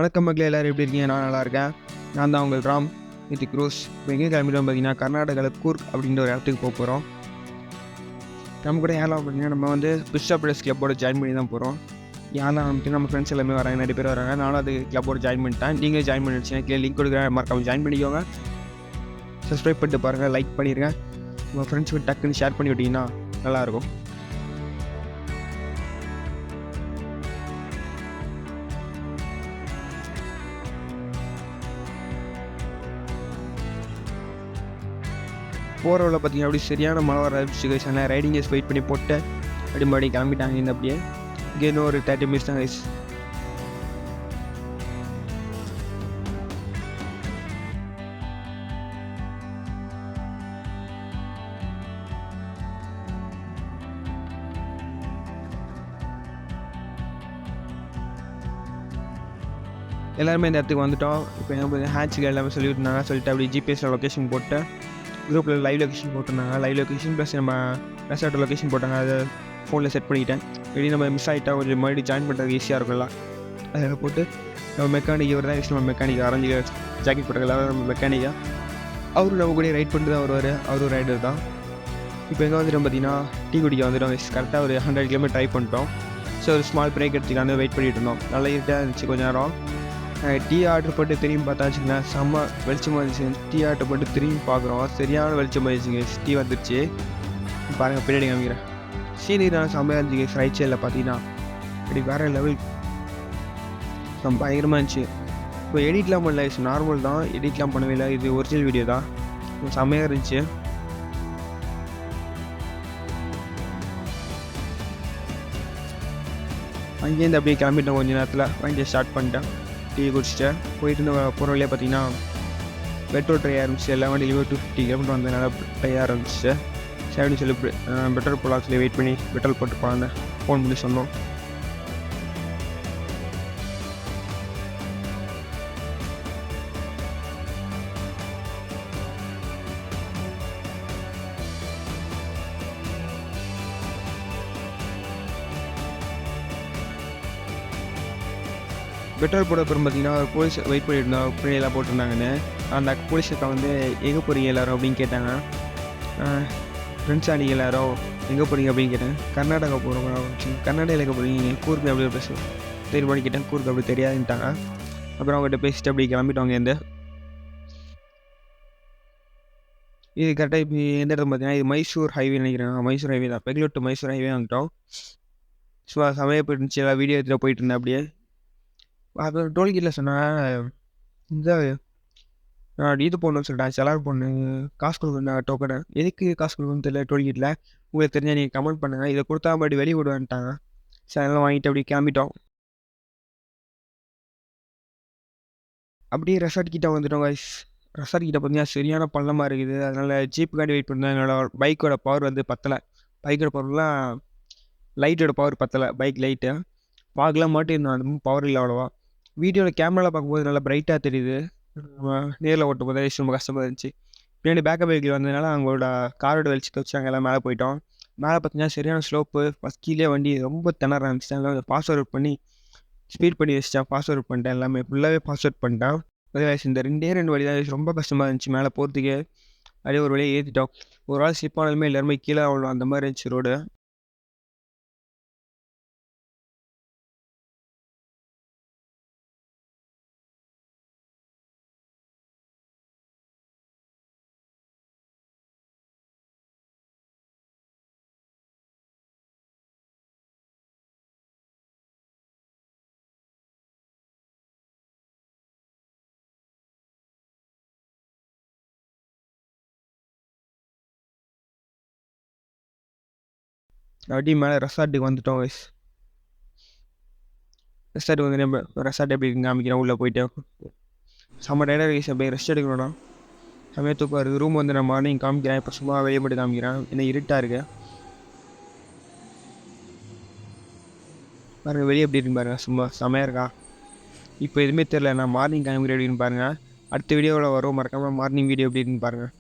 வணக்கம் மக்களே, எல்லோரும் எப்படி இருக்கீங்க? நான் நல்லா இருக்கேன். நான் தான் உங்கள் ராம் வித் க்ரூஸ். இப்போ எங்கே கிளம்பிட்டோம் பார்த்தீங்கன்னா, கர்நாடகாவில் கூர்க் அப்படின்ற ஒரு இடத்துக்கு போக போகிறோம். நம்ம கூட யாரெல்லாம் பார்த்தீங்கன்னா, நம்ம வந்து பிஸ்டா பிளஸ் கிளப்போட ஜாயின் பண்ணி தான் போகிறோம். யாரெல்லாம் வந்துட்டு நம்ம ஃப்ரெண்ட்ஸ் எல்லாமே வராங்க, நிறைய பேர் வராங்க. நானும் அது கிளப்போட ஜாயின் பண்ணிட்டேன். நீங்களே ஜாயின் பண்ணி வச்சுன்னா கீழே லிங்க் கொடுக்குறேன், மறக்காம ஜாயின் பண்ணிக்கோங்க. சப்ஸ்கிரைப் பண்ணிட்டு பாருங்கள், லைக் பண்ணிடுங்க. உங்கள் ஃப்ரெண்ட்ஸுக்கு டக்குன்னு ஷேர் பண்ணி விட்டிங்கன்னா நல்லாயிருக்கும். போகிற வழியில் பார்த்தீங்கன்னா அப்படி சரியான மழை வர ஆரம்பிச்சு. ரைடிங் கேஸ் வெயிட் பண்ணி போட்டு அப்படி மறுபடியும் கிளம்பிட்டாங்க. இந்த அப்படியே இங்கே இன்னும் ஒரு 30 minutes தான் கைஸ். எல்லாருமே இந்த இடத்துக்கு வந்துவிட்டோம். இப்போ எங்கே ஹேட்சுக்கு எல்லாமே சொல்லிவிட்டுருந்தாங்க. சொல்லிட்டு அப்படி ஜிபிஎஸில் லொக்கேஷன் போட்டு குரூப்பில் லைவ் லொக்கேஷன் போட்டிருந்தாங்க. லைவ் லொக்கேஷன் ப்ளஸ் நம்ம ரெசார்ட் லொக்கேஷன் போட்டாங்க. அதை ஃபோனில் செட் பண்ணிக்கிட்டேன். வெளியே நம்ம மிஸ் ஆகிட்டா கொஞ்சம் மறுபடியும் ஜாயின் பண்ணுறதுக்கு ஈஸியாக இருக்கும்ல. அதில் போட்டு நம்ம மெக்கானிக் இவர் தான் நம்ம மெக்கானிக் ஆரஞ்சு ஜாக்கெட் போட்டுக்கலாம். நம்ம மெக்கானிக்காக அவரும் நம்ம கூட ரைட் பண்ணிட்டு தான் வருவார். அவரும் ரைடர் தான். இப்போ எங்கே வந்துட்டோம் பார்த்தீங்கன்னா, டீ குடிக்க வந்துட்டோம். கரெக்டாக ஒரு 100 kilometer ட்ரை பண்ணிட்டோம். ஸோ ஒரு ஸ்மால் பிரேக் எடுத்துக்காந்து வெயிட் பண்ணிட்டு இருந்தோம். நல்லா இருட்டாக இருந்துச்சு கொஞ்சம் நேரம். டீ ஆர்டர் போட்டு திரும்பி பார்த்தா வச்சுங்களேன், செம்ம வெளிச்சமாக இருந்துச்சு. டீ ஆர்டர் போட்டு திரும்பி பார்க்குறோம், சரியான வெளிச்சமாக இருந்துச்சுங்க. டீ வந்துடுச்சு. பாருங்கள் பின்னாடி காமிக்கிறேன். சீனியரான செம்மையாக இருந்துச்சு. ரைட் சைடில் பார்த்தீங்கன்னா அப்படி வேறு லெவல் பயங்கரமாக இருந்துச்சு. இப்போ எடிட்லாம் பண்ணல, நார்மல் தான், எடிட்லாம் பண்ணவே இல்லை. இது ஒரிஜினல் வீடியோ தான். செம்மையாக இருந்துச்சு. அங்கேருந்து அப்படியே கிளம்பிட்டோம். கொஞ்சம் நேரத்தில் வண்டியை ஸ்டார்ட் பண்ணிட்டேன். டீ குடிச்சிட்டு போயிட்டு இருந்த போகிற வழியாக பார்த்தீங்கன்னா பெட்ரோல் ட்ரை ஆரம்பிச்சு. எல்லா வண்டியிலுமே 250 kilometer வந்ததுனால ட்ரை ஆரம்பிச்சு. சரி சொல்லி பெட்ரோல் போடலாம் சொல்லி வெயிட் பண்ணி பெட்ரோல் போட்டு போகலான்னு ஃபோன் பண்ணி சொன்னோம். பெட்ரோல் போட அப்புறம் பார்த்தீங்கன்னா போலீஸ் வெயிட் பண்ணியிருந்தோம். பிள்ளையெல்லாம் போட்டிருந்தாங்கன்னு. அந்த போலீஸ் அக்கா வந்து எங்கே போகிறீங்க எல்லோரும் அப்படின்னு கேட்டாங்க. ஃப்ரெண்ட்ஸாக நீங்கள் எல்லோரும் எங்கே போகிறீங்க அப்படின்னு கேட்டேன். கர்நாடகா போகிறோம். கர்நாடகாவில் எங்கே போகிறீங்க? கூர்க்கு அப்படி பேசுவோம். தெரியுமான்னு கேட்டேன். கூர்க்கு அப்படி தெரியாதுன்ட்டாங்க. அப்புறம் அவங்ககிட்ட பேசிட்டு அப்படி கிளம்பிட்டோங்க. இது கரெக்டாக இப்போ எந்த இடத்துல பார்த்தீங்கன்னா, இது மைசூர் ஹைவே நினைக்கிறேன். மைசூர் ஹைவே தான். பெங்களூர் டு மைசூர் ஹைவே வந்துட்டோம். ஸோ சமயம் போயிட்டு எல்லாம் வீடியோ எடுத்துகிட்டு போயிட்டு இருந்தேன். அப்படியே அப்புறம் டோல்கேட்டில் சொன்னேன், இந்த இது போடணும்னு சொல்லிட்டேன். செலார் பொண்ணு காசு கொடுக்கணும் டோக்கனை. எதுக்கு காசு கொடுக்கணும்னு தெரியல டோல்கேட்டில். உங்களுக்கு தெரிஞ்சால் நீங்கள் கமெண்ட் பண்ணுங்கள். இதை கொடுத்தா மறுபடி வெளியே விடுவேன்ட்டாங்க. சரி அதெல்லாம் வாங்கிட்டு அப்படியே கிளம்பிட்டோம். அப்படியே ரெசார்ட் கிட்டே வந்துட்டோம் கைஸ். ரெசார்ட் கிட்டே பார்த்தீங்கன்னா சரியான பள்ளமாக இருக்குது. அதனால் ஜீப்புக்காண்டி வெயிட் பண்ணேன். என்னோடய பைக்கோட பவர் வந்து பத்தலை. பைக்கோட பவர்லாம் லைட்டோட பவர் பத்தலை. பைக் லைட்டு பார்க்கலாம் மாட்டிருந்தோம். அந்த பவர் இல்லை அவ்வளோவா. வீடியோவில் கேமராவில் பார்க்கும்போது நல்லா பிரைட்டாக தெரியுது. நேரில் ஓட்டும் போதே ரொம்ப கஷ்டமாக இருந்துச்சு. பின்னாடி பேக்கப் பைக்கில் வந்ததுனால அவங்களோட காரோட வெளிச்சத்தை வச்சு அங்கே எல்லாம் மேலே போயிட்டோம். மேலே பார்த்தீங்கன்னா சரியான ஸ்லோப்பு. ஃபஸ்ட் கீழே வண்டி ரொம்ப திணற ஆரம்பிச்சிட்டேன். எல்லாம் பாஸ்வேர்ட் பண்ணி ஸ்பீட் பண்ணி வச்சிட்டேன். பாஸ்வேர்ட் பண்ணிட்டேன். எல்லாமே ஃபுல்லாகவே பாஸ்வேர்ட் பண்ணிட்டேன். இந்த 2 வழி தான் ரொம்ப கஷ்டமாக இருந்துச்சு மேலே போகிறதுக்கே. அப்படியே ஒரு வழியாக ஏற்றிட்டோம். ஒரு ஆள் ஸ்லிப் ஆனாலுமே எல்லாருமே கீழே அவ்வளோ அந்த மாதிரி இருந்துச்சு ரோடு. அப்படியே மேலே ரெசார்ட்டுக்கு வந்துட்டோம் கைஸ். ரெசார்ட் வந்து நம்ம ரெசார்ட் எப்படி காமிக்கிறோம். உள்ளே போயிட்டு செம்ம டயர்டாக கைஸ். அப்படியே ரெஸ்ட் எடுக்கணும்னா செம்மையாக தூக்கம் இருக்குது. ரூம் வந்து நான் மார்னிங் காமிக்கிறேன். இப்போ சும்மா வெளியே மட்டும் காமிக்கிறேன். என்ன இருட்டாக இருக்குது பாருங்கள். வெளியே எப்படி இருக்குன்னு பாருங்கள். சும்மா செம்மையாக இருக்கா. இப்போ எதுவுமே தெரில. நான் மார்னிங் காமிக்கிறேன் அப்படின்னு பாருங்கள். அடுத்த வீடியோவில் வரும். மறக்காமல் மார்னிங் வீடியோ எப்படி இருக்குன்னு பாருங்கள்.